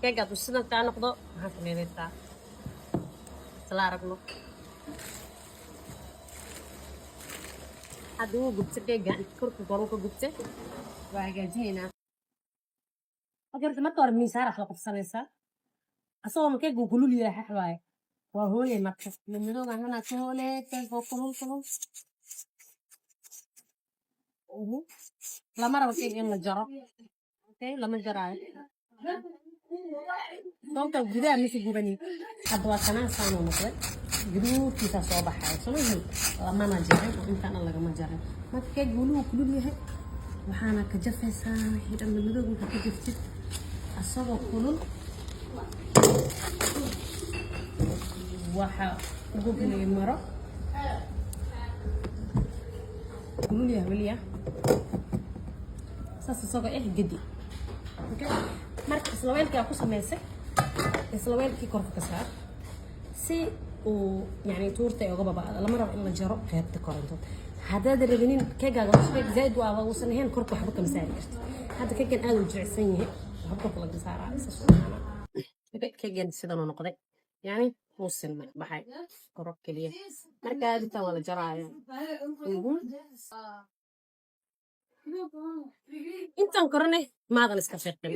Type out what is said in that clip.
كيكا دوسنا تاع نقضو هاك ميريتا سلا رقلو هادو قلت كيكا كرك قروك قلت وهاجينا أقدر ما تور ميسارة خلق السنة أصلا ما كيكو كلوا لي راح حواي وهولي ما تشوف من دون أنا كهولي كيكو كلهم لما رأوا كيكا نجرب أوكي لما جرى دونك gudaha ma gubani hadda waa kana saan oo noqday guduudkiisa soo baxay soo lamana jarin intaana lagama jarin marka guluhu kulul yahay waxaana ka jafaysaa wixii dhan madowga ka jirtid asagoo kulul waxa ugu bilay maro kulul yahay waliya saas asagoo gedi okay marka isla weelka ku sameysay isla weelkii korka ka saar si uu yani tuurta uga babaa lama rabo in la jaro qaybta koronto haddaad rabinin keegaaga cusub zaid waa uusan ahayn korka waxba kama saari kartid hadda keegan aad u jilicsan yahay waxba korka laga saaraa keegan sidan oo noqday yani wuu silmay baxay korok keliya marka intaan wala jaraayo intaan korane maadan iska fiiqin